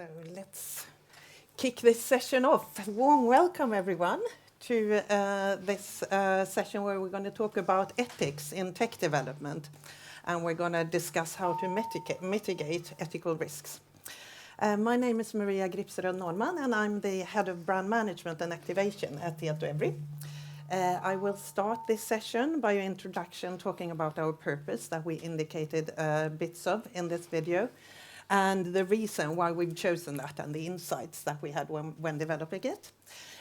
So let's kick this session off. Warm welcome, everyone, to this session where we're going to talk about ethics in tech development, and we're going to discuss how to mitigate ethical risks. My name is Gripseröd Norrman, and I'm the head of brand management and activation at Tietoevry. I will start this session by an introduction talking about our purpose that we indicated bits of in this video, and the reason why we've chosen that and the insights that we had when developing it.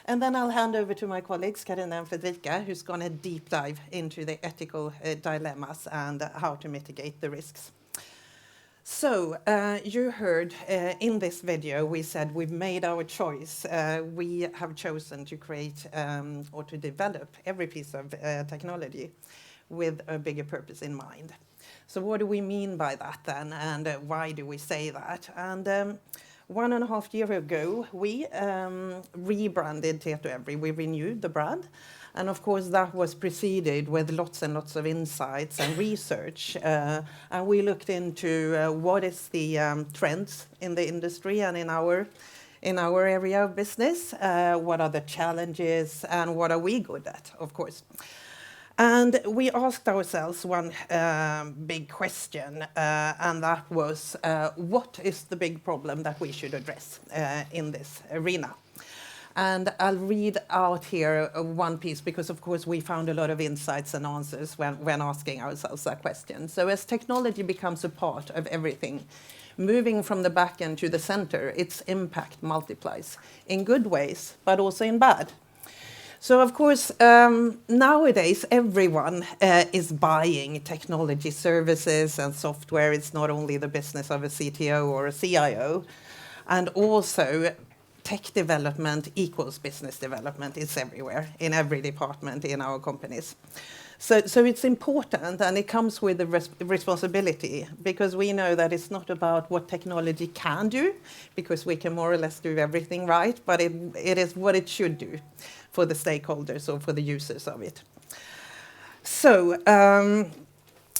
And then I'll hand over to my colleagues, Carina and Fredrika, who's going to deep dive into the ethical dilemmas and how to mitigate the risks. So you heard in this video, we said we've made our choice. We have chosen to create or to develop every piece of technology with a bigger purpose in mind. So what do we mean by that then, and why do we say that? And 1.5 years ago, we rebranded Tietoevry. We renewed the brand. And of course, that was preceded with lots and lots of insights and research. And we looked into what is the trends in the industry and in our area of business, what are the challenges, and what are we good at, of course. And we asked ourselves one big question, and that was, what is the big problem that we should address in this arena? And I'll read out here one piece, because of course we found a lot of insights and answers when asking ourselves that question. So as technology becomes a part of everything, moving from the back end to the center, its impact multiplies in good ways, but also in bad. So, of course, nowadays everyone is buying technology services and software. It's not only the business of a CTO or a CIO. And also, tech development equals business development. It's everywhere, in every department in our companies. So it's important, and it comes with a responsibility, because we know that it's not about what technology can do, because we can more or less do everything right, but it is what it should do for the stakeholders or for the users of it. So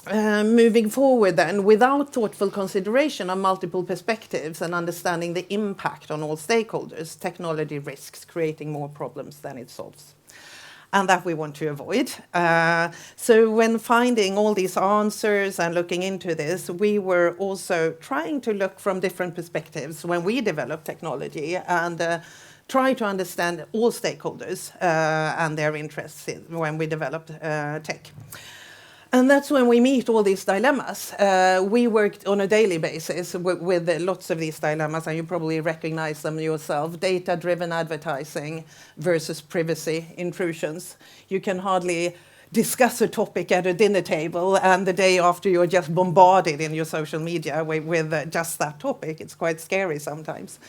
moving forward then, without thoughtful consideration of multiple perspectives and understanding the impact on all stakeholders, technology risks creating more problems than it solves. And that we want to avoid. So when finding all these answers and looking into this, we were also trying to look from different perspectives when we develop technology and try to understand all stakeholders and their interests when we develop tech. And that's when we meet all these dilemmas. We worked on a daily basis with lots of these dilemmas, and you probably recognize them yourself. Data-driven advertising versus privacy intrusions. You can hardly discuss a topic at a dinner table, and the day after you're just bombarded in your social media with just that topic. It's quite scary sometimes.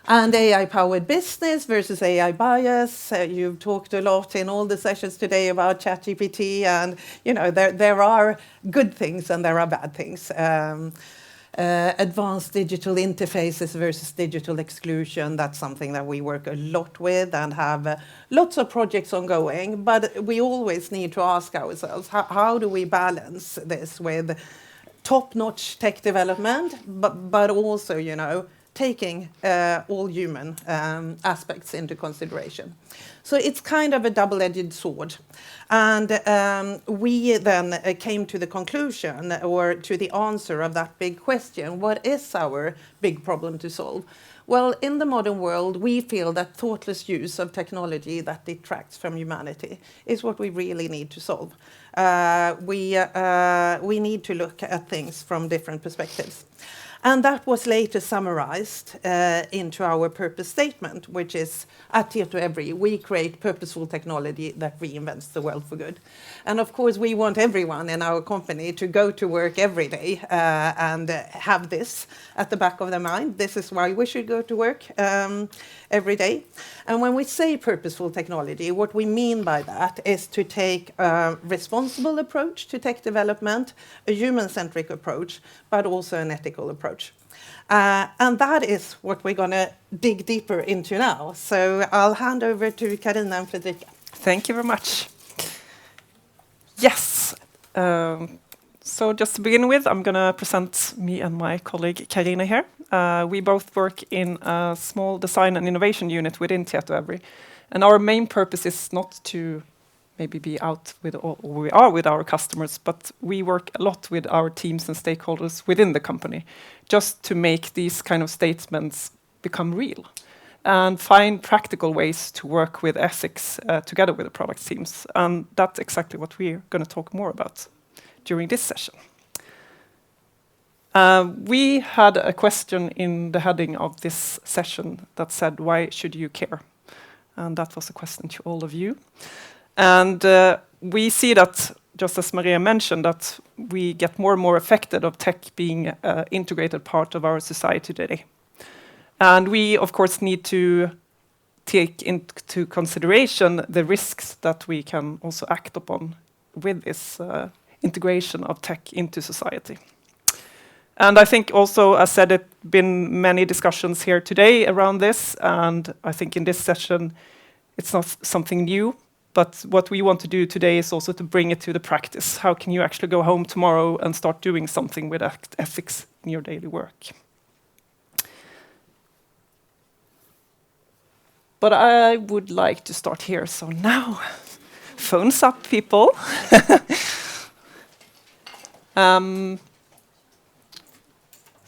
And AI-powered business versus AI bias. You've talked a lot in all the sessions today about ChatGPT, and there are good things and there are bad things. Advanced digital interfaces versus digital exclusion. That's something that we work a lot with and have lots of projects ongoing. But we always need to ask ourselves, how do we balance this with top-notch tech development, but also, taking all human aspects into consideration. So it's kind of a double-edged sword. And we then came to the conclusion, or to the answer of that big question, what is our big problem to solve? Well, in the modern world, we feel that thoughtless use of technology that detracts from humanity is what we really need to solve. We need to look at things from different perspectives. And that was later summarized into our purpose statement, which is, at Tietoevry, we create purposeful technology that reinvents the world for good. And of course, we want everyone in our company to go to work every day and have this at the back of their mind. This is why we should go to work every day. And when we say purposeful technology, what we mean by that is to take a responsible approach to tech development, a human-centric approach, but also an ethical approach. And that is what we're going to dig deeper into now. So I'll hand over to Carina and Fredrika. Thank you very much. Yes. So just to begin with, I'm going to present me and my colleague Carina here. We both work in a small design and innovation unit within Tietoevry. And our main purpose is not to maybe be out with, or we are with our customers, but we work a lot with our teams and stakeholders within the company, just to make these kind of statements become real and find practical ways to work with ethics together with the product teams. And that's exactly what we're going to talk more about during this session. We had a question in the heading of this session that said, why should you care? And that was a question to all of you. And we see that, just as Maria mentioned, that we get more and more affected of tech being an integrated part of our society today. And we, of course, need to take into consideration the risks that we can also act upon with this integration of tech into society. And I think also, as said, there have been many discussions here today around this, and I think in this session it's not something new, but what we want to do today is also to bring it to the practice. How can you actually go home tomorrow and start doing something with ethics in your daily work? But I would like to start here, so now, phones up, people.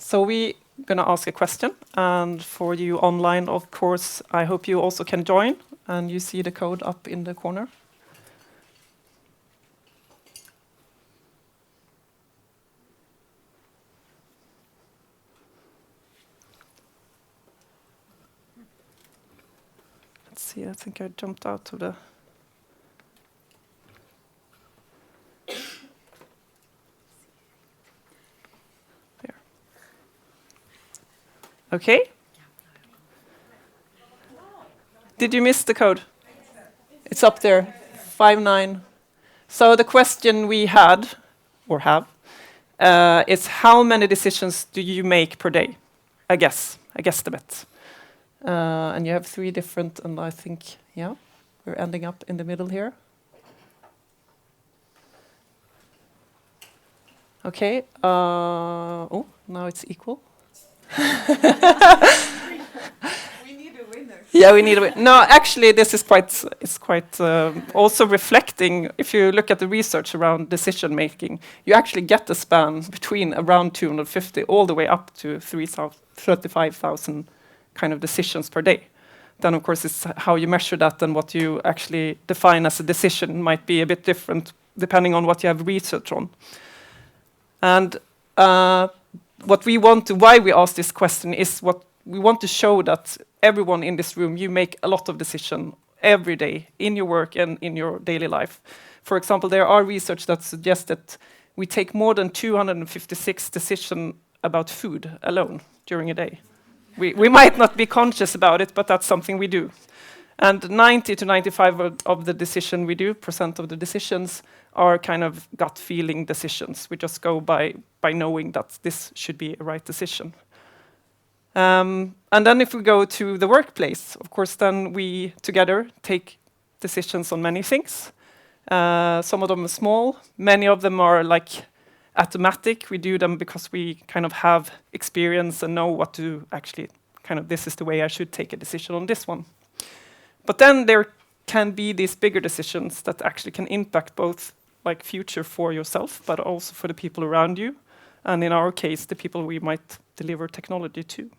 So we're going to ask a question, and for you online, of course, I hope you also can join, and you see the code up in the corner. Let's see, I think I jumped out of the... Okay. Did you miss the code? It's up there, 59. So the question we had, or have, is how many decisions do you make per day? I guesstimate. And you have 3 different, and I think, yeah, we're ending up in the middle here. Okay. Oh, now it's equal. We need a winner. Yeah, we need a winner. No, actually, this is quite also reflecting. If you look at the research around decision making, you actually get a span between around 250 all the way up to 35,000 kind of decisions per day. Then, of course, it's how you measure that, and what you actually define as a decision might be a bit different depending on what you have research on. And what we want to, why we ask this question is what we want to show, that everyone in this room, you make a lot of decisions every day in your work and in your daily life. For example, there are research that suggests that we take more than 256 decisions about food alone during a day. We might not be conscious about it, but that's something we do. And 90 to 95% of the decisions are kind of gut feeling decisions. We just go by knowing that this should be a right decision. And then if we go to the workplace, of course, then we together take decisions on many things. Some of them are small. Many of them are like automatic. We do them because we kind of have experience and know what to actually kind of, this is the way I should take a decision on this one. But then there can be these bigger decisions that actually can impact both like future for yourself, but also for the people around you. And in our case, the people we might deliver technology to.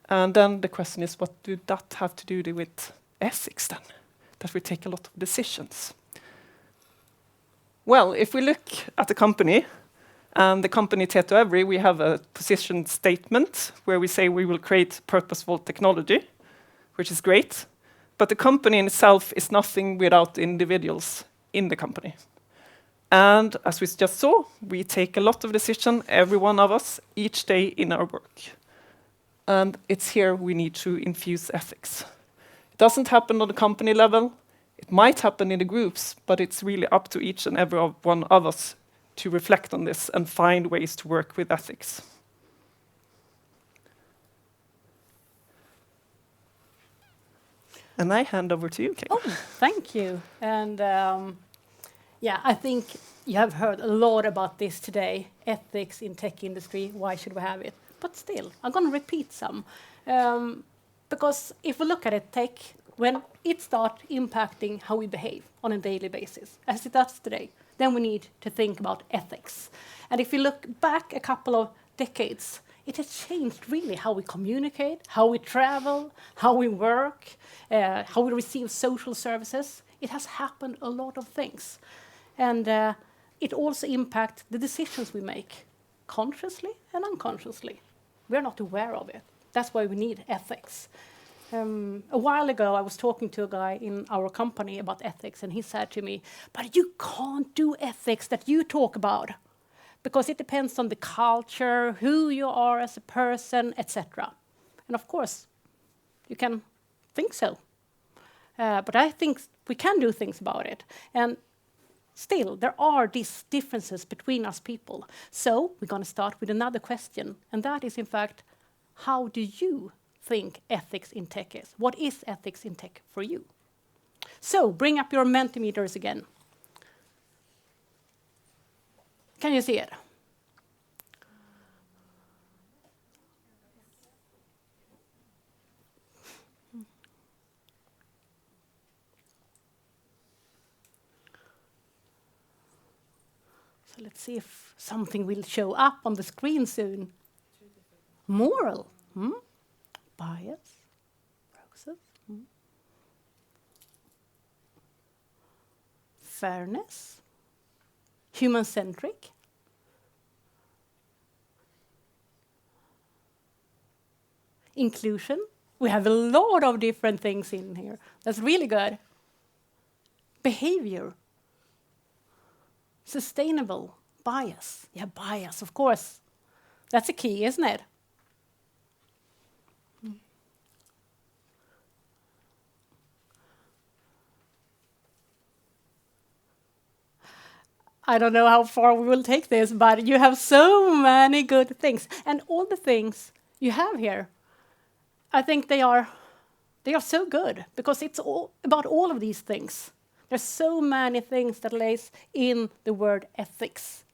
And then the question is, what do that have to do with ethics then? That we take a lot of decisions. Well, if we look at the company, and the company Tietoevry, we have a position statement where we say we will create purposeful technology, which is great. But the company in itself is nothing without individuals in the company. And as we just saw, we take a lot of decisions, every one of us, each day in our work. And it's here we need to infuse ethics. It doesn't happen on the company level. It might happen in the groups, but it's really up to each and every one of us to reflect on this and find ways to work with ethics. And I hand over to you, Kate. Oh, thank you. And Yeah, I think you have heard a lot about this today. Ethics in tech industry, why should we have it? But still, I'm going to repeat some. Because if we look at it, tech, when it starts impacting how we behave on a daily basis, as it does today, then we need to think about ethics. And if we look back a couple of decades, it has changed really how we communicate, how we travel, how we work, how we receive social services. It has happened a lot of things. And it also impacts the decisions we make, consciously and unconsciously. We're not aware of it. That's why we need ethics. A while ago, I was talking to a guy in our company about ethics, and he said to me, "But you can't do ethics that you talk about, because it depends on the culture, who you are as a person, etc." And of course, you can think so. But I think we can do things about it. And still, there are these differences between us people. So we're going to start with another question, and that is, in fact, how do you think ethics in tech is? What is ethics in tech for you? So bring up your Mentimeters again. Can you see it? So let's see if something will show up on the screen soon. Moral. Bias. Process. Fairness. Human-centric. Inclusion. We have a lot of different things in here. That's really good. Behavior. Sustainable. Bias. Yeah, bias, of course. That's a key, isn't it? I don't know how far we will take this, but you have so many good things. And all the things you have here, I think they are so good, because it's all about all of these things. There's so many things that lays in the word ethics,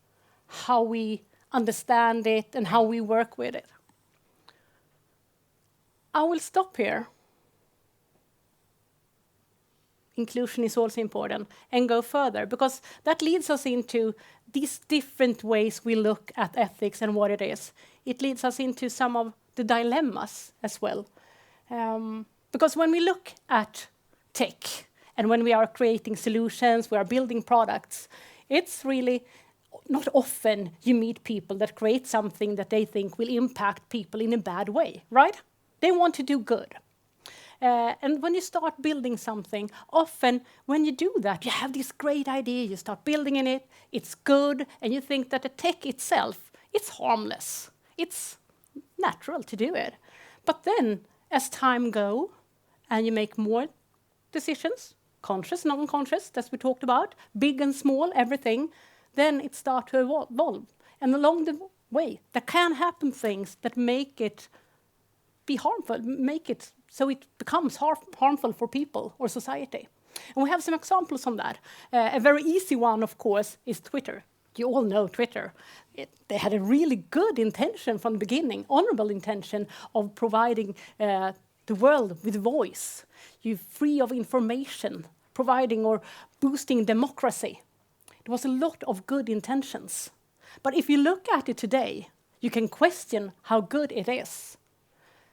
how we understand it and how we work with it. I will stop here. Inclusion is also important, and go further, because that leads us into these different ways we look at ethics and what it is. It leads us into some of the dilemmas as well. Because when we look at tech and when we are creating solutions, we are building products, it's really not often you meet people that create something that they think will impact people in a bad way, right? They want to do good. And when you start building something, often when you do that, you have this great idea, you start building in it, it's good, and you think that the tech itself, it's harmless. It's natural to do it. But then, as time goes, and you make more decisions, conscious, non-conscious, as we talked about, big and small, everything, then it starts to evolve. And along the way, there can happen things that make it be harmful, make it so it becomes harmful for people or society. And we have some examples on that. A very easy one, of course, is Twitter. You all know Twitter. They had a really good intention from the beginning, honorable intention of providing the world with voice, you free of information, providing or boosting democracy. There was a lot of good intentions. But if you look at it today, you can question how good it is.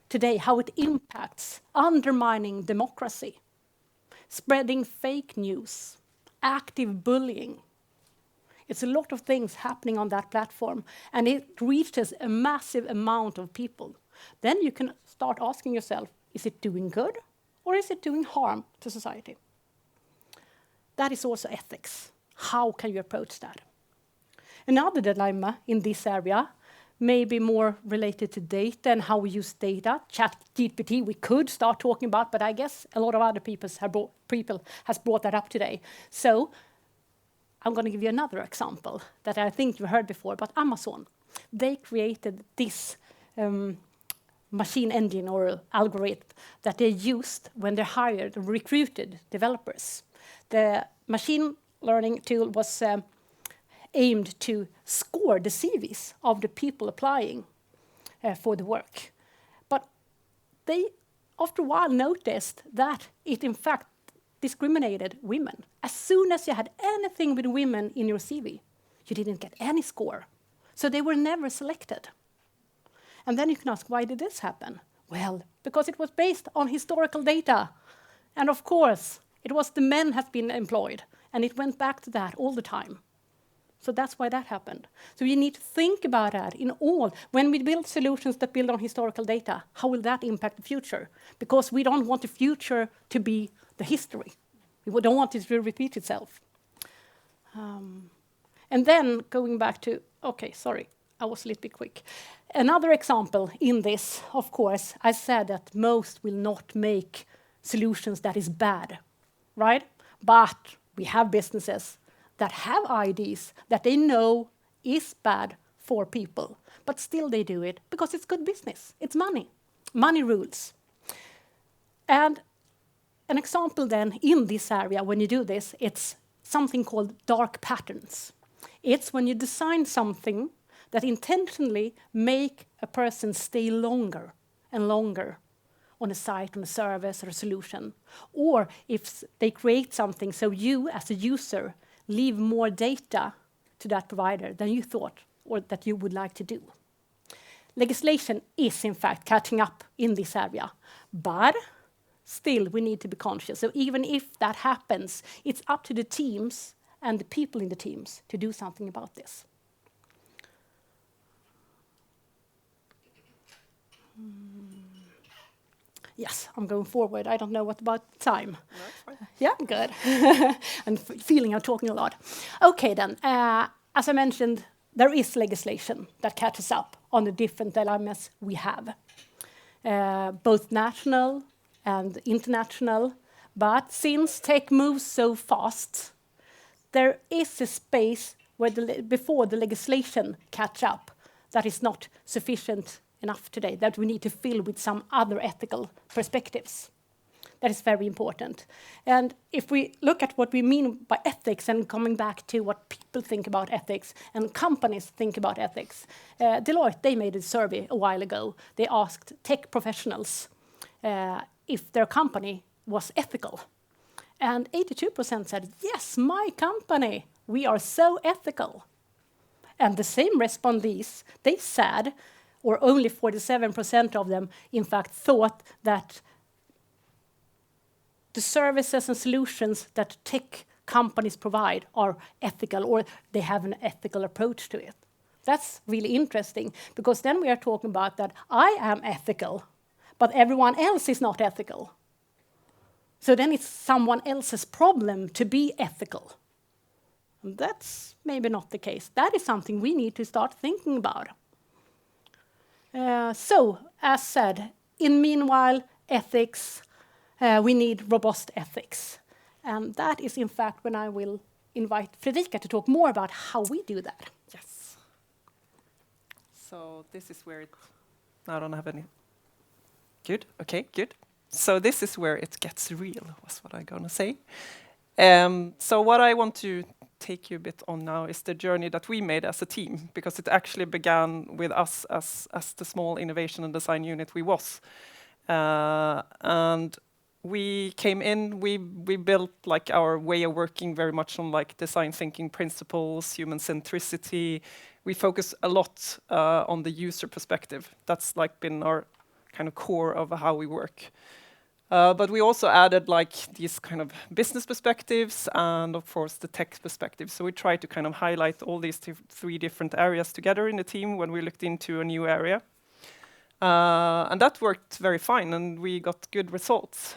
Today, how it impacts undermining democracy, spreading fake news, active bullying. It's a lot of things happening on that platform, and it reaches a massive amount of people. Then you can start asking yourself, is it doing good or is it doing harm to society? That is also ethics. How can you approach that? Another dilemma in this area may be more related to data and how we use data. ChatGPT we could start talking about, but I guess a lot of other people has brought that up today. So I'm going to give you another example that I think you heard before about Amazon. They created this machine engine or algorithm that they used when they hired or recruited developers. The machine learning tool was aimed to score the CVs of the people applying for the work. But they, after a while, noticed that it in fact discriminated women. As soon as you had anything with women in your CV, you didn't get any score. So they were never selected. And then you can ask, why did this happen? Well, because it was based on historical data. And of course, it was the men have been employed. And it went back to that all the time. So that's why that happened. So you need to think about that in all. When we build solutions that build on historical data, how will that impact the future? Because we don't want the future to be the history. We don't want it to repeat itself. And then going back to, okay, sorry, I was a little bit quick. Another example in this, of course, I said that most will not make solutions that is bad, right? But we have businesses that have ideas that they know is bad for people, but still they do it because it's good business. It's money. Money rules. And an example then in this area when you do this, it's something called dark patterns. It's when you design something that intentionally make a person stay longer and longer on a site, on a service or a solution. Or if they create something so you as a user leave more data to that provider than you thought or that you would like to do. Legislation is in fact catching up in this area, but still we need to be conscious. So even if that happens, it's up to the teams and the people in the teams to do something about this. Yes, I'm going forward. I don't know what about time. No, it's fine. Yeah, good. I'm feeling I'm talking a lot. Okay, then. As I mentioned, there is legislation that catches up on the different dilemmas we have, both national and international. But since tech moves so fast, there is a space where before the legislation catch up that is not sufficient enough today, that we need to fill with some other ethical perspectives. That is very important. And if we look at what we mean by ethics and coming back to what people think about ethics and companies think about ethics, Deloitte, they made a survey a while ago. They asked tech professionals if their company was ethical. And 82% said, yes, my company, we are so ethical. And the same respondees, they said, or only 47% of them, in fact, thought that the services and solutions that tech companies provide are ethical, or they have an ethical approach to it. That's really interesting, because then we are talking about that I am ethical, but everyone else is not ethical. So then it's someone else's problem to be ethical. And that's maybe not the case. That is something we need to start thinking about. So, as said, in meanwhile, ethics, we need robust ethics. And that is, in fact, when I will invite Fredrika to talk more about how we do that. Yes. So this is where it... I don't have any... Good, okay, good. So this is where it gets real, was what I'm going to say. So what I want to take you a bit on now is the journey that we made as a team, because it actually began with us as the small innovation and design unit we was. And we came in, we built like our way of working very much on like design thinking principles, human centricity. We focus a lot on the user perspective. That's like been our kind of core of how we work. But we also added like these kind of business perspectives and of course the tech perspective. So we tried to kind of highlight all these three different areas together in the team when we looked into a new area. And that worked very fine and we got good results.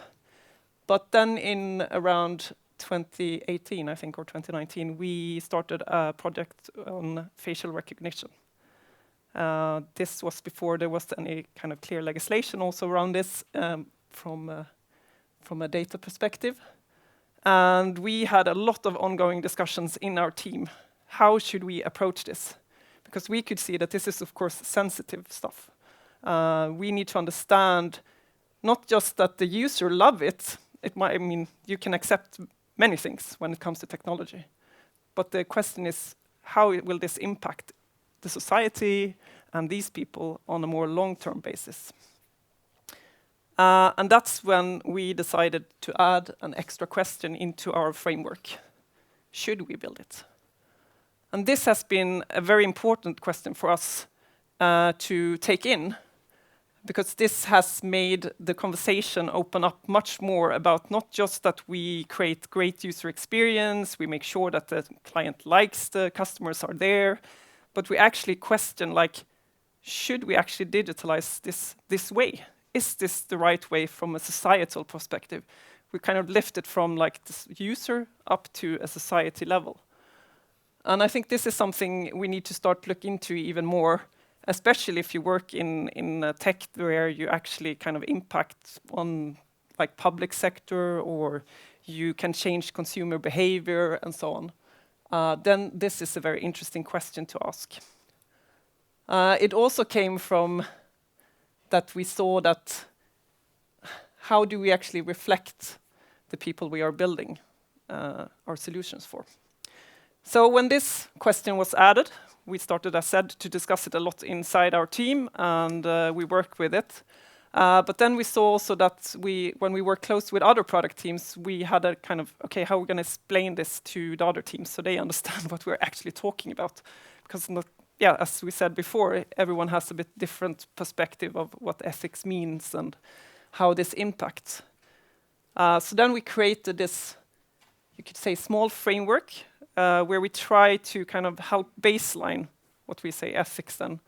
But then in around 2018, I think, or 2019, we started a project on facial recognition. This was before there was any kind of clear legislation also around this. From a data perspective. And we had a lot of ongoing discussions in our team. How should we approach this? Because we could see that this is, of course, sensitive stuff. We need to understand not just that the user love it. I mean, you can accept many things when it comes to technology. but the question is, how will this impact the society and these people on a more long-term basis? And that's when we decided to add an extra question into our framework. Should we build it? And this has been a very important question for us to take in, because this has made the conversation open up much more about not just that we create great user experience, we make sure that the client likes the customers are there, but we actually question, like, should we actually digitalize this way? Is this the right way from a societal perspective? We kind of lift it from like this user up to a society level. And I think this is something we need to start looking into even more, especially if you work in tech where you actually kind of impact on like public sector, or you can change consumer behavior and so on. Then this is a very interesting question to ask. It also came from that we saw that how do we actually reflect the people we are building our solutions for? So when this question was added, we started, as said, to discuss it a lot inside our team, and we worked with it. But then we saw also that when we work close with other product teams, we had a kind of, okay, how are we going to explain this to the other teams so they understand what we're actually talking about? Because, as we said before, everyone has a bit different perspective of what ethics means and how this impacts. So then we created this, you could say, small framework where we try to kind of help baseline what we say ethics then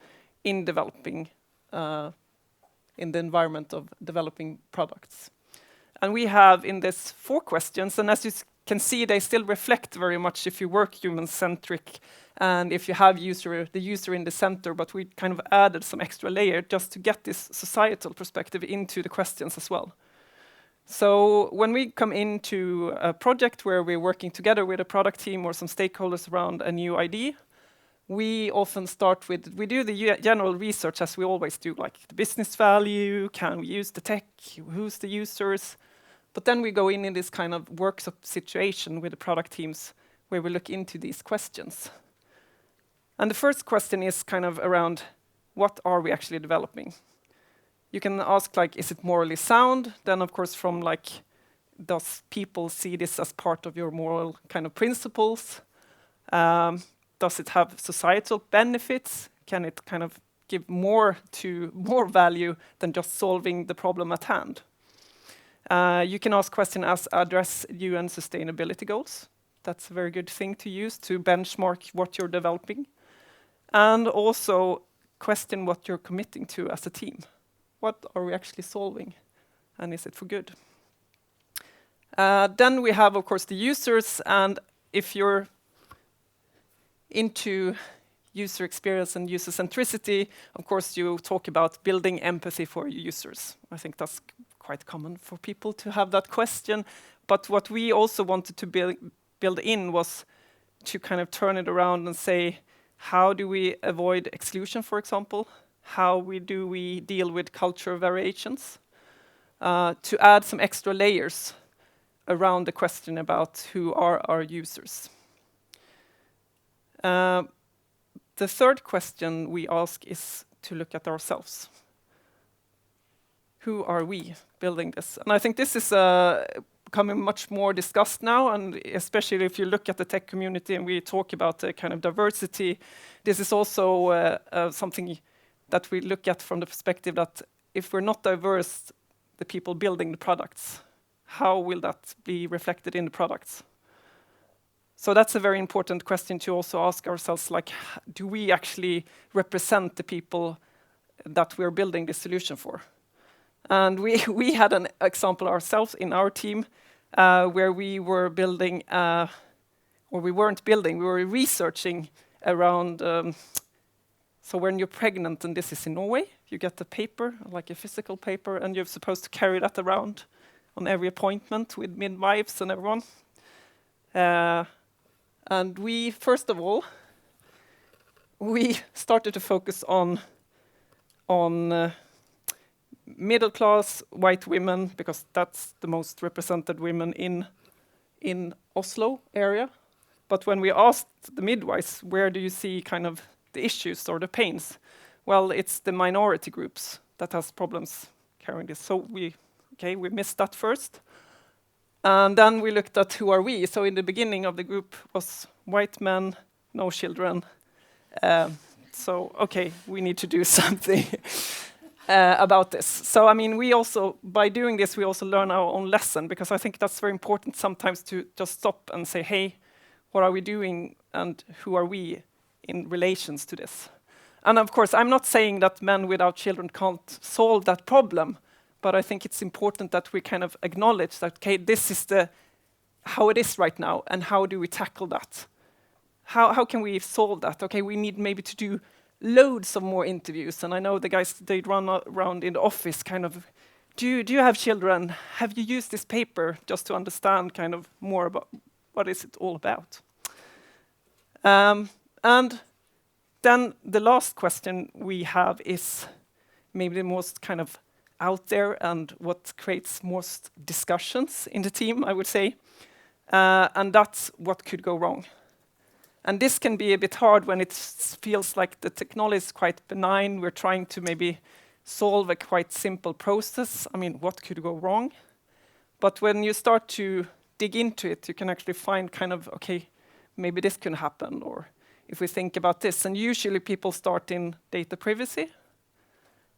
in developing, in the environment of developing products. And we have in this 4 questions, and as you can see, they still reflect very much if you work human-centric and if you have the user in the center, but we kind of added some extra layer just to get this societal perspective into the questions as well. So when we come into a project where we're working together with a product team or some stakeholders around a new idea, we often start with, we do the general research as we always do, like the business value, can we use the tech, who's the users? But then we go in this kind of workshop situation with the product teams where we look into these questions. And the first question is kind of around, what are we actually developing? You can ask, like, is it morally sound? Then, of course, from like, does people see this as part of your moral kind of principles? Does it have societal benefits? Can it kind of give more value than just solving the problem at hand? You can ask questions as address UN sustainability goals. That's a very good thing to use to benchmark what you're developing. And also question what you're committing to as a team. What are we actually solving? And is it for good? Then we have, of course, the users. And if you're into user experience and user centricity, of course, you talk about building empathy for your users. I think that's quite common for people to have that question. But what we also wanted to build in was to kind of turn it around and say, how do we avoid exclusion, for example? How do we deal with cultural variations? To add some extra layers around the question about who are our users. The third question we ask is to look at ourselves. Who are we building this? And I think this is becoming much more discussed now, and especially if you look at the tech community and we talk about the kind of diversity, this is also something that we look at from the perspective that if we're not diverse, the people building the products, how will that be reflected in the products? So that's a very important question to also ask ourselves, like, do we actually represent the people that we're building this solution for? And we had an example ourselves in our team where we were building, or we weren't building, we were researching around, so when you're pregnant, and this is in Norway, you get a paper, like a physical paper, and you're supposed to carry that around on every appointment with midwives and everyone. And we, first of all, we started to focus on middle-class white women, because that's the most represented women in Oslo area. But when we asked the midwives, where do you see kind of the issues or the pains? Well, it's the minority groups that has problems carrying this. So we missed that first. And then we looked at who are we. So in the beginning of the group was white men, no children. We need to do something about this. So I mean, we also, by doing this, we also learn our own lesson, because I think that's very important sometimes to just stop and say, hey, what are we doing and who are we in relations to this? And of course, I'm not saying that men without children can't solve that problem, but I think it's important that we kind of acknowledge that, okay, this is how it is right now, and how do we tackle that? How can we solve that? Okay, we need maybe to do loads of more interviews, and I know the guys, they run around in the office kind of, do you have children? Have you used this paper? Just to understand kind of more about what is it all about. And then the last question we have is maybe the most kind of out there and what creates most discussions in the team, I would say. And that's what could go wrong. And this can be a bit hard when it feels like the technology is quite benign. We're trying to maybe solve a quite simple process. I mean, what could go wrong? But when you start to dig into it, you can actually find kind of, okay, maybe this can happen, or if we think about this. And usually people start in data privacy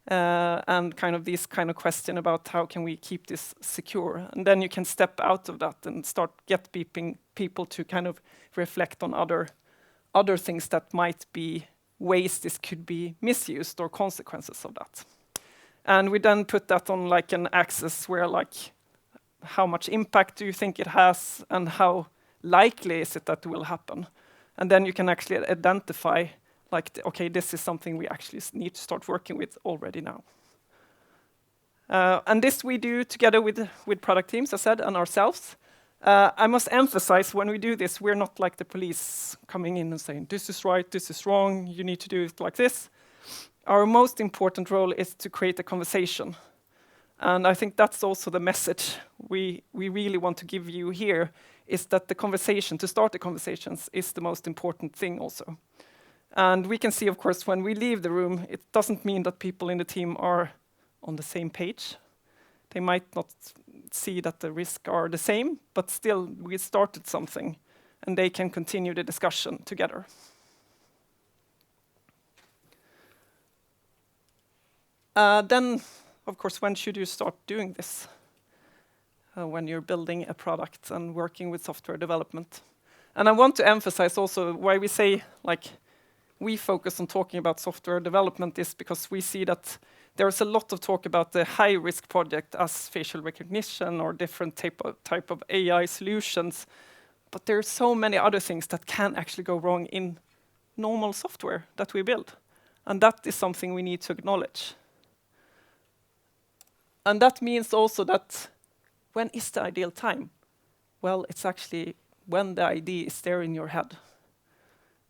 and kind of this kind of question about how can we keep this secure. And then you can step out of that and start people to kind of reflect on other things that might be ways this could be misused or consequences of that. And we then put that on like an axis where like how much impact do you think it has and how likely is it that will happen? And then you can actually identify like, okay, this is something we actually need to start working with already now. And this we do together with product teams, as I said, and ourselves. I must emphasize when we do this, we're not like the police coming in and saying, this is right, this is wrong, you need to do it like this. Our most important role is to create a conversation. And I think that's also the message we really want to give you here, is that the conversation, to start the conversations, is the most important thing also. And we can see, of course, when we leave the room, it doesn't mean that people in the team are on the same page. They might not see that the risks are the same, but still we started something, and they can continue the discussion together. Then, of course, when should you start doing this? When you're building a product and working with software development. And I want to emphasize also why we say, like, we focus on talking about software development is because we see that there's a lot of talk about the high-risk project as facial recognition or different type of AI solutions. But there are so many other things that can actually go wrong in normal software that we build. And that is something we need to acknowledge. And that means also that when is the ideal time? Well, it's actually when the idea is there in your head.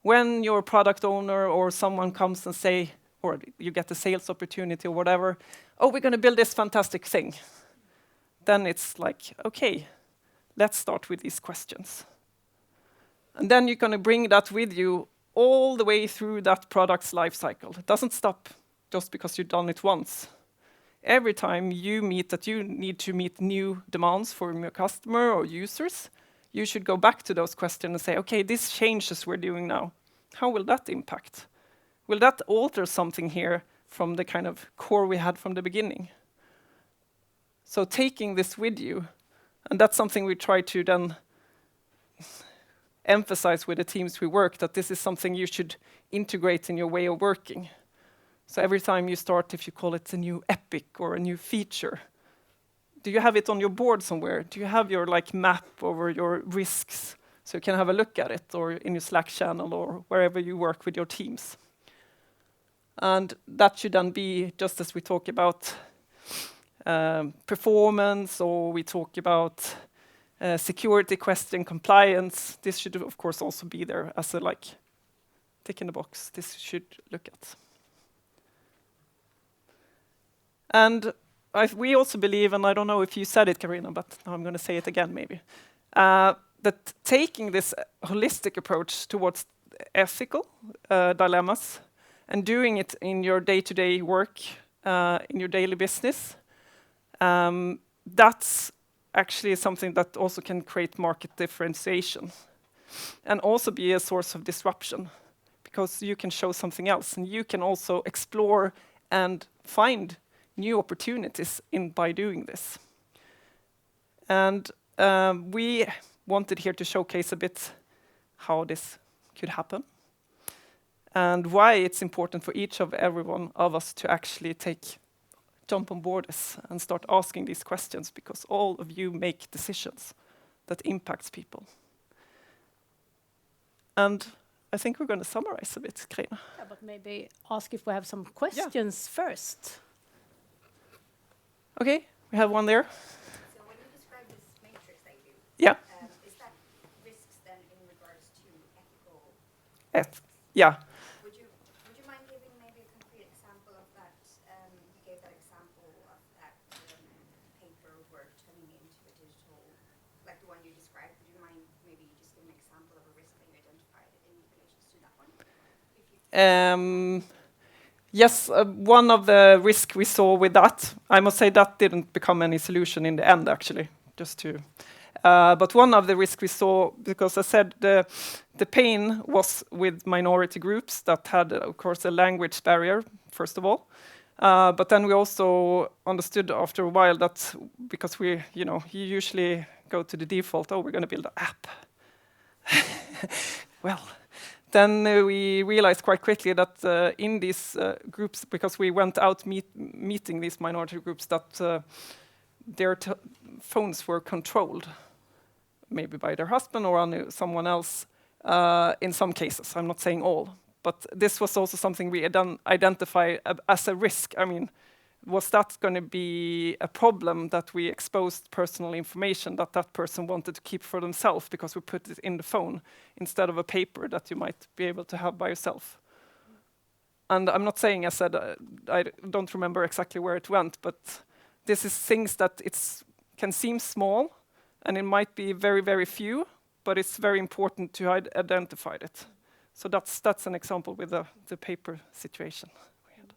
When your product owner or someone comes and say, or you get a sales opportunity or whatever, oh, we're going to build this fantastic thing. Then it's like, okay, let's start with these questions. And then you're going to bring that with you all the way through that product's life cycle. It doesn't stop just because you've done it once. Every time you need to meet new demands from your customer or users, you should go back to those questions and say, okay, these changes we're doing now, how will that impact? Will that alter something here from the kind of core we had from the beginning? So taking this with you, and that's something we try to then emphasize with the teams we work, that this is something you should integrate in your way of working. So every time you start, if you call it a new epic or a new feature, do you have it on your board somewhere? Do you have your like map over your risks so you can have a look at it, or in your Slack channel or wherever you work with your teams? And that should then be, just as we talk about performance, or we talk about security question, compliance, this should of course also be there as a like tick in the box. This should look at. And we also believe, and I don't know if you said it, Carina, but now I'm going to say it again maybe. that taking this holistic approach towards ethical dilemmas and doing it in your day-to-day work, in your daily business, that's actually something that also can create market differentiation and also be a source of disruption, because you can show something else and you can also explore and find new opportunities by doing this. And we wanted here to showcase a bit how this could happen and why it's important for each of every one of us to actually jump on board this and start asking these questions, because all of you make decisions that impacts people. And I think we're going to summarize a bit, Carina. Yeah, but maybe ask if we have some questions first. Okay, we have one there. So when you describe this matrix that you do, Yeah. Is that risks then in regards to ethical? Yeah. Would you mind giving maybe a concrete example of that? You gave that example of that paperwork turning into a digital, like the one you described. Would you mind maybe just giving an example of a risk that you identified in relation to that one? Yes, one of the risks we saw with that, I must say that didn't become any solution in the end, actually. But one of the risks we saw, because I said the pain was with minority groups that had, of course, a language barrier, first of all. But then we also understood after a while that because you usually go to the default, we're going to build an app. Well. Then we realized quite quickly that in these groups, because we went out meeting these minority groups, that their phones were controlled, maybe by their husband or someone else, in some cases. I'm not saying all. But this was also something we identified as a risk. I mean, was that going to be a problem that we exposed personal information that person wanted to keep for themselves because we put it in the phone instead of a paper that you might be able to have by yourself? And I'm not saying, I said, I don't remember exactly where it went, but this is things that can seem small and it might be very, very few, but it's very important to identify it. So that's an example with the paper situation we had.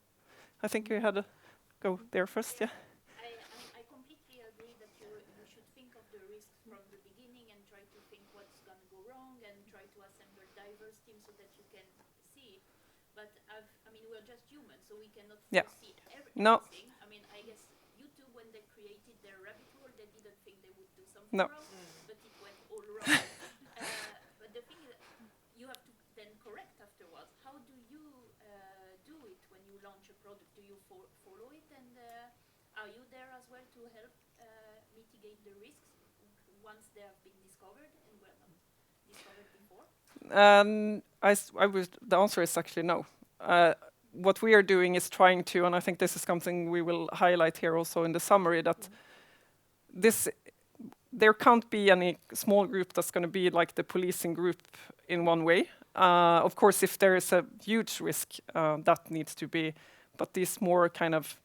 I think we had go there first, yeah. I completely agree that you should think of the risks from the beginning and try to think what's going to go wrong and try to assemble diverse teams so that you can see. But we're just humans, so we cannot foresee everything. No. I mean, I guess YouTube, when they created their rabbit hole, they didn't think they would do something wrong, but it went all wrong. But the thing is, you have to then correct afterwards. How do you do it when you launch a product? Do you follow it, and are you there as well to help mitigate the risks once they have been discovered and were not discovered before? The answer is actually no. What we are doing is trying to, and I think this is something we will highlight here also in the summary, that there can't be any small group that's going to be like the policing group in one way. Of course, if there is a huge risk, that needs to be, but these more kind of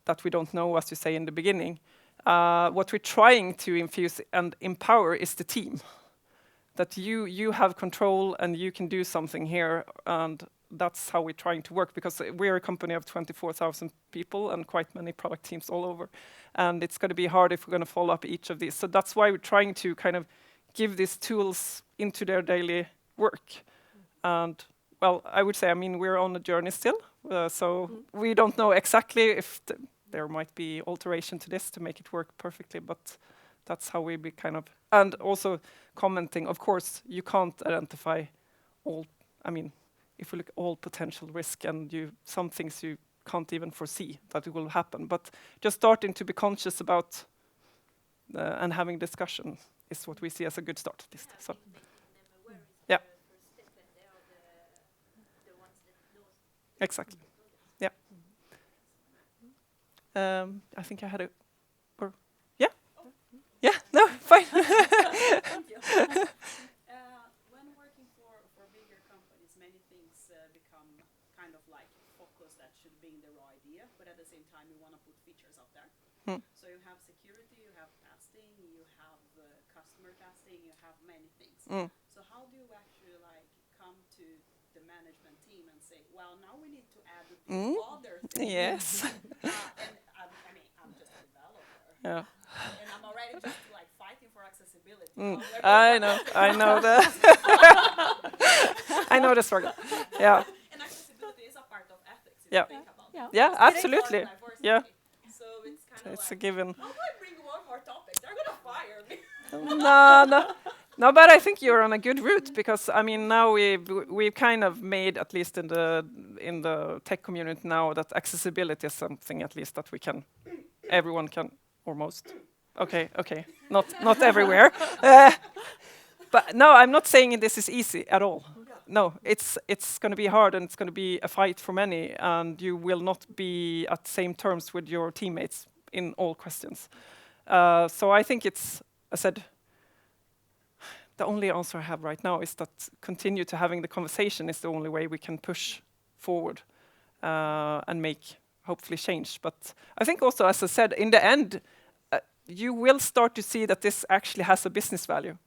that we don't know, as you say in the beginning. What we're trying to infuse and empower is the team. That you have control and you can do something here, and that's how we're trying to work, because we're a company of 24,000 people and quite many product teams all over, and it's going to be hard if we're going to follow up each of these. So that's why we're trying to kind of give these tools into their daily work. And well, I would say, we're on a journey still, so we don't know exactly if there might be alteration to this to make it work perfectly, but that's how we be kind of, and also commenting, of course, you can't identify all, if we look at all potential risk, and some things you can't even foresee that it will happen, but just starting to be conscious about and having discussion is what we see as a good start at least. So. Yeah. Exactly. Yeah. I think I had a. Yeah. Yeah. No. Fine. When working for bigger companies, many things become kind of like focused at should be the raw idea, but at the same time you want to put features up there. So you have security, you have testing, you have customer testing, you have many things. So how do you actually like come to the management team and say, well, now we need to add these other things? Yes. And I mean, I'm just a developer. Yeah. And I'm already just like fighting for accessibility. I know that. I know the struggle. Yeah. And accessibility is a part of ethics, if Yeah. you think about it. Yeah. Yeah, It's absolutely. part of Yeah. diversity. So it's kind of It's a like, given. how do I bring one more topic? They're gonna fire me. No, but I think you're on a good route because I mean now we've kind of made, at least in the tech community now, that accessibility is something at least that everyone can almost. Okay, not everywhere. But no, I'm not saying this is easy at all. No, it's going to be hard and it's going to be a fight for many, and you will not be at the same terms with your teammates in all questions. So I think it's, I said, the only answer I have right now is that continue to having the conversation is the only way we can push forward and make hopefully change. But I think also, as I said, in the end, you will start to see that this actually has a business value.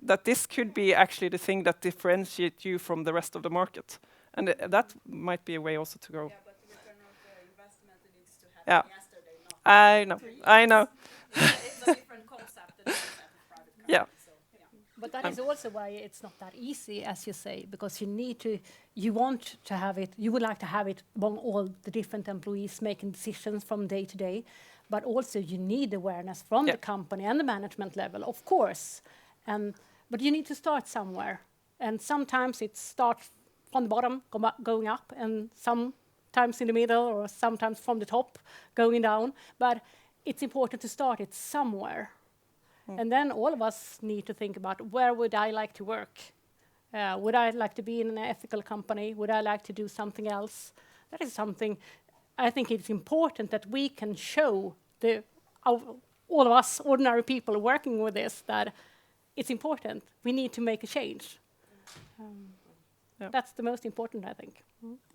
That this could be actually the thing that differentiates you from the rest of the market. And that might be a way also to go. Yeah, but the return of the investment needs to happen yesterday, not I know. 3 years. I know. It's a different concept than the concept of private company. Yeah. So, yeah. But that is also why it's not that easy, as you say, because you want to have it, you would like to have it among all the different employees making decisions from day to day, but also you need awareness from the company and the management level, of course. But you need to start somewhere. And sometimes it starts from the bottom, going up, and sometimes in the middle, or sometimes from the top, going down. But it's important to start it somewhere. And then all of us need to think about, where would I like to work? Would I like to be in an ethical company? Would I like to do something else? That is something I think it's important that we can show all of us ordinary people working with this that it's important. We need to make a change. That's the most important, I think.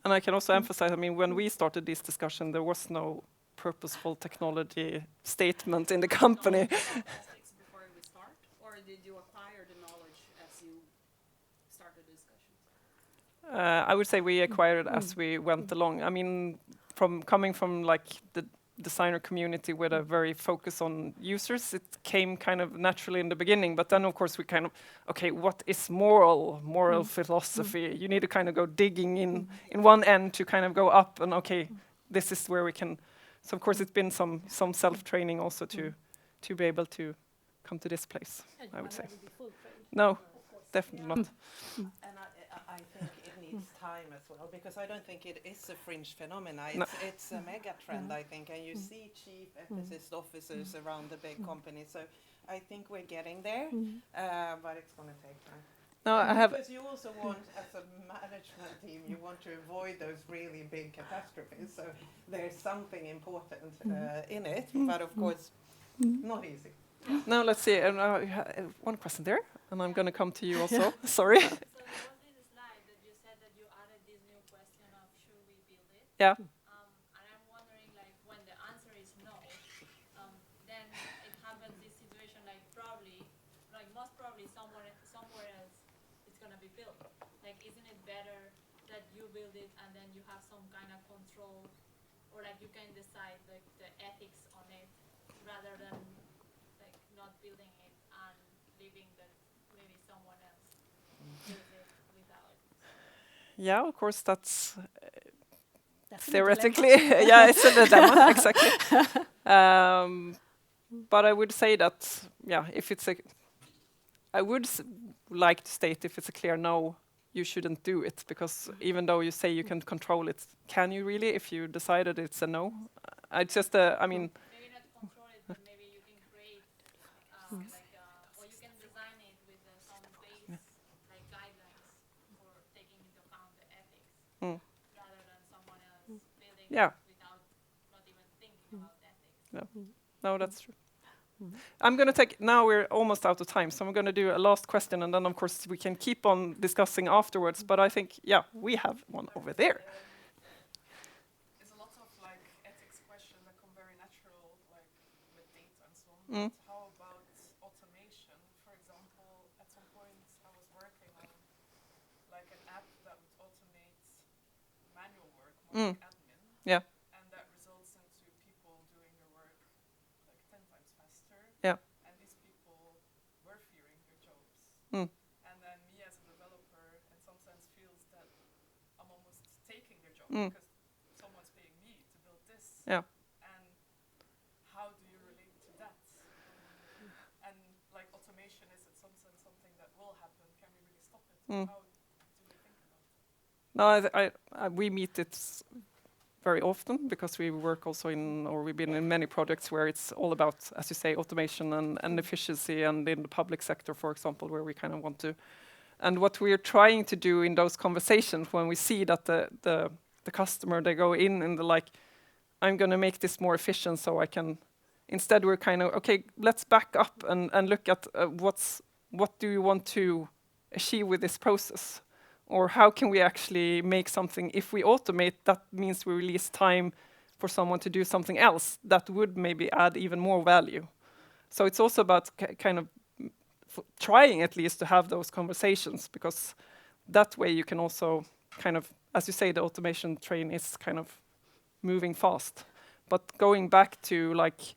And I can also emphasize, I mean, when we started this discussion, there was no purposeful technology statement in the company. Before we start, or did you acquire the knowledge as you started the discussion? I would say we acquired it as we went along. I mean, coming from like the designer community with a very focus on users, it came kind of naturally in the beginning. But then, of course, we kind of, okay, what is moral philosophy? You need to kind of go digging in one end to kind of go up, and okay, this is where we can. So, of course, it's been some self-training also to be able to come to this place, I would say. No, definitely not. And I think it needs time as well, because I don't think it is a fringe phenomena. It's a mega trend, I think, and you see chief ethicist officers around the big companies. So I think we're getting there, but it's going to take time. No, I have. Because you also want, as a management team, you want to avoid those really big catastrophes. So there's something important in it, but of course, not easy. No, let's see. One question there, and I'm going to come to you also. Sorry. So there was in the slide that you said that you added this new question of should we build it? Yeah. And I'm wondering, like, when the answer is no, then it happens this situation, like most probably somewhere else it's gonna be built. Like, isn't it better that you build it and then you have some kind of control, or like you can decide like the ethics on it, rather than like not building it and leaving that maybe someone else builds it without. Yeah, of course, that's That's theoretically. Yeah, it's a dilemma, exactly. But I would say that, if it's I would like to state if it's a clear no, you shouldn't do it, because even though you say you can control it, can you really if you decided it's a no? It's just I mean. Maybe not control it, but maybe you can create or you can design it with some base like guidelines for taking into account the ethics, rather than someone else building it without not even thinking about ethics. No, that's true. I'm going to take, now we're almost out of time, so I'm going to do a last question, and then of course we can keep on discussing afterwards, but I think, we have one over there. Mm. how about automation? For example, at some point I was working on like an app that would automate manual work, more like admin. Yeah. And that results into people doing their work like 10 times faster. Yeah. And these people were fearing their jobs. Mm. And then me as a developer in some sense feels that I'm almost taking their job because someone's paying me to build this. Yeah. And how do you relate to that? And like automation is in some sense something that will happen. Can we really stop it? How do you think about it? No, we meet it very often because we work also we've been in many projects where it's all about, as you say, automation and efficiency, and in the public sector, for example, where we kind of want to. And what we're trying to do in those conversations, when we see that the customer, they go in and they're like, I'm going to make this more efficient so I can, instead we're kind of, okay, let's back up and look at what do you want to achieve with this process? Or how can we actually make something, if we automate, that means we release time for someone to do something else that would maybe add even more value. So it's also about kind of trying at least to have those conversations, because that way you can also kind of, as you say, the automation train is kind of moving fast. But going back to like,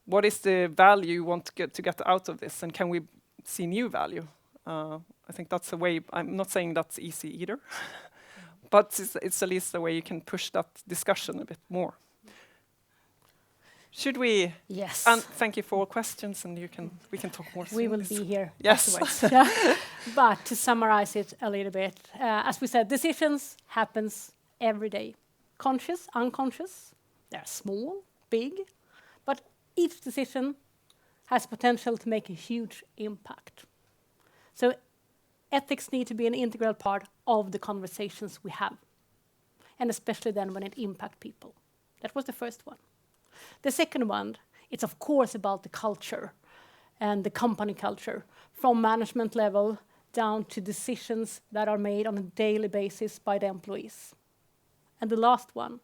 what is the value you want to get out of this, and can we see new value? I think that's a way. I'm not saying that's easy either, but it's at least the way you can push that discussion a bit more. Should we? Yes. And thank you for all questions, and we can talk more. We will be here Yes. afterwards. Yeah. But to summarize it a little bit, as we said, decisions happens every day. Conscious, unconscious, they're small, big, but each decision has potential to make a huge impact. So ethics need to be an integral part of the conversations we have, and especially then when it impacts people. That was the first one. The second one, it's of course about the culture and the company culture, from management level down to decisions that are made on a daily basis by the employees. And the last one,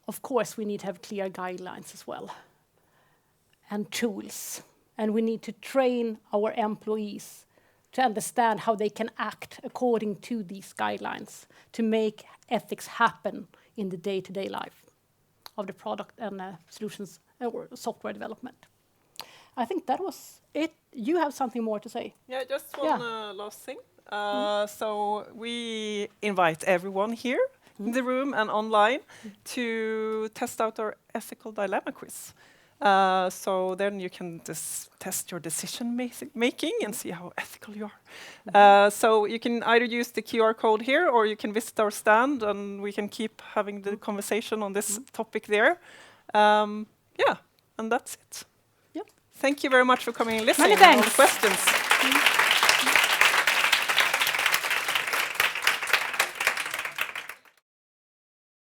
of course, we need to have clear guidelines as well, and tools. And we need to train our employees to understand how they can act according to these guidelines to make ethics happen in the day-to-day life of the product and solutions or software development. I think that was it. You have something more to say? Yeah, just one last thing. So we invite everyone here in the room and online to test out our ethical dilemma quiz. So then you can test your decision making and see how ethical you are. So you can either use the QR code here, or you can visit our stand and we can keep having the conversation on this topic there. Yeah, and that's it. Yep. Thank you very much for coming and listening. Many thanks. And all the questions.